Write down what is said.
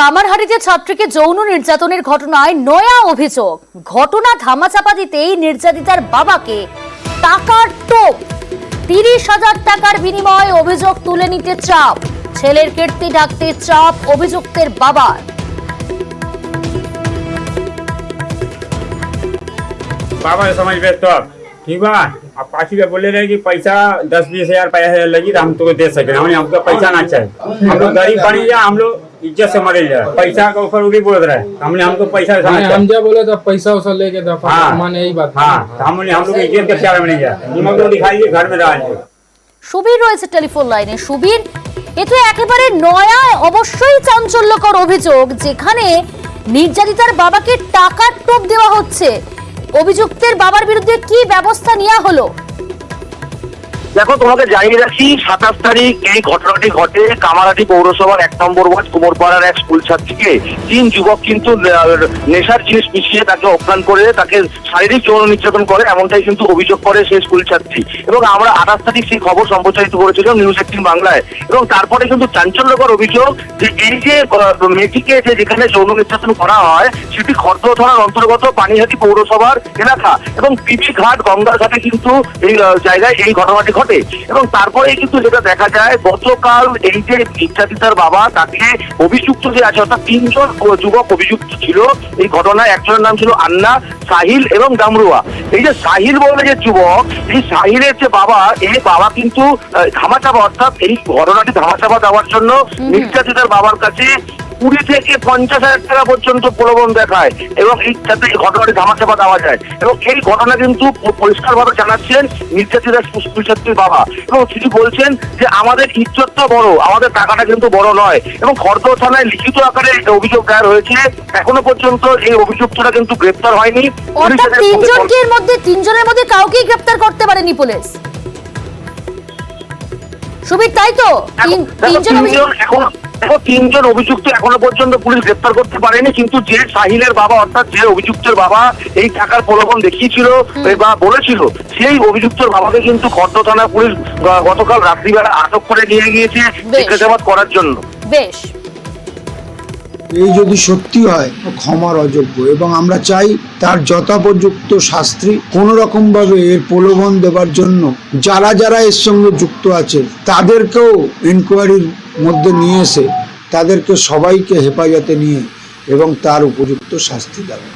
কামারহাটিতে ছাত্রীকে যৌন নির্যাতনের ঘটনায় নয়া অভিযোগ। ঘটনা ধামাচাপা দিতেই নির্যাতিতার বাবাকে টাকার টোপ, 30,000 টাকার বিনিময়ে অভিযোগ তুলে নিতে চাপ। ছেলের কীর্তি ঢাকতে চাপ অভিযুক্তের বাবার। बाबा समझ में तो ठीक बा। अब पाछी में बोले रहे कि पैसा 10-20 हजार पैसा लगी तो हम तो दे सके, हमको पैसा ना चाहिए। हम लोग गरीब बनी जा, हम लोग इज्जत से मरे जाए, पैसा के ऊपर उड़ी बोल रहे हैं। हमने हमको पैसा हम जब बोले तो पैसा उसा लेके दफा माने यही बात। हाँ, हमने हम लोग इज्जत के प्यार में नहीं जाए। निमक लोग दिखाइए घर में डालिए। সুবীর রয়েছে টেলিফোন লাইনে। সুবীর, এ তো একেবারে নয়া, অবশ্যই চাঞ্চল্যকর অভিযোগ, যেখানে নির্যাতিতার বাবাকে টাকার টোপ দেওয়া হচ্ছে। অভিযুক্তের বাবার বিরুদ্ধে কি ব্যবস্থা নেওয়া হলো? দেখো, তোমাকে জানিয়ে রাখি, 27 তারিখ এই ঘটনাটি ঘটে কামারহাটি পৌরসভার 1 নম্বর ওয়ার্ড কুমোরপাড়ার এক স্কুল ছাত্রীকে 3 যুবক কিন্তু নেশার জিনিস মিশিয়ে তাকে অজ্ঞান করে তাকে শারীরিক যৌন নির্যাতন করে, এমনটাই কিন্তু অভিযোগ করে সেই স্কুল ছাত্রী। এবং আমরা 28 তারিখ সেই খবর সম্প্রচারিত করেছিলাম নিউজ 18 বাংলায়। এবং তারপরে কিন্তু চাঞ্চল্যকর অভিযোগ যে এই যে মেয়েটিকে যেখানে যৌন নির্যাতন করা হয় সেটি খড়দহ থানার অন্তর্গত পানিহাটি পৌরসভার এলাকা এবং পিপি ঘাট গঙ্গার ঘাটে কিন্তু এই জায়গায় এই ঘটনাটি ঘটে। এবং তারপরে কিন্তু যেটা দেখা যায়, গতকাল এই যে নির্যাতিতার বাবা তাকে অভিযুক্ত যে আছে, অর্থাৎ 3 জন যুবক অভিযুক্ত ছিল এই ঘটনায়। একজনের নাম ছিল আন্না, সাহিল এবং ডামরুয়া। এই যে সাহিল বলে যে যুবক, এই সাহিলের যে বাবা, এই বাবা কিন্তু ধামাচাপা, অর্থাৎ এই ঘটনাটি ধামাচাপা দেওয়ার জন্য নির্যাতিতার বাবার কাছে 20 থেকে 50,000 টাকা পর্যন্ত প্রলোভন দেখায় এবং এই যাতে ঘটনাটি ধামাচাপা দেওয়া যায়। এবং এই ঘটনা কিন্তু পরিষ্কারভাবে জানাচ্ছেন নির্যাতিতার স্কুল ছাত্রীর বাবা। এবং তিনি বলছেন যে আমাদের ইজ্জতটা বড়, আমাদের টাকাটা কিন্তু বড় নয়। এবং খড়দহ থানায় লিখিত আকারে অভিযোগ দায়ের হয়েছে। এখনো পর্যন্ত এই অভিযুক্তরা কিন্তু গ্রেপ্তার হয়নি। অর্থাৎ 3 জনের মধ্যে কাউকেই গ্রেপ্তার করতে পারেনি পুলিশ। সুবীর, তাই তো? 3 জন অভিযুক্ত এখনো পর্যন্ত পুলিশ গ্রেপ্তার করতে পারেনি। কিন্তু যে সাহিলের বাবা, অর্থাৎ যে অভিযুক্তের বাবা এই টাকার প্রলোভন দেখিয়েছিল বা বলেছিল, সেই অভিযুক্তের বাবাকে কিন্তু খড়দহ থানা পুলিশ গতকাল রাত্রিবেলা আটক করে নিয়ে গিয়েছে জিজ্ঞাসাবাদ করার জন্য। বেশ, এই যদি সত্যি হয় ক্ষমার অযোগ্য এবং আমরা চাই তার যথোপযুক্ত শাস্তি। কোনো রকম ভাবে এর প্রলোভন দেবার জন্য যারা যারা এর সঙ্গে যুক্ত আছে তাদেরকেও ইনকোয়ারির মধ্যে নিয়ে এসে তাদেরকে সবাইকে হেফাজতে নিয়ে এবং তার উপযুক্ত শাস্তি দেওয়া।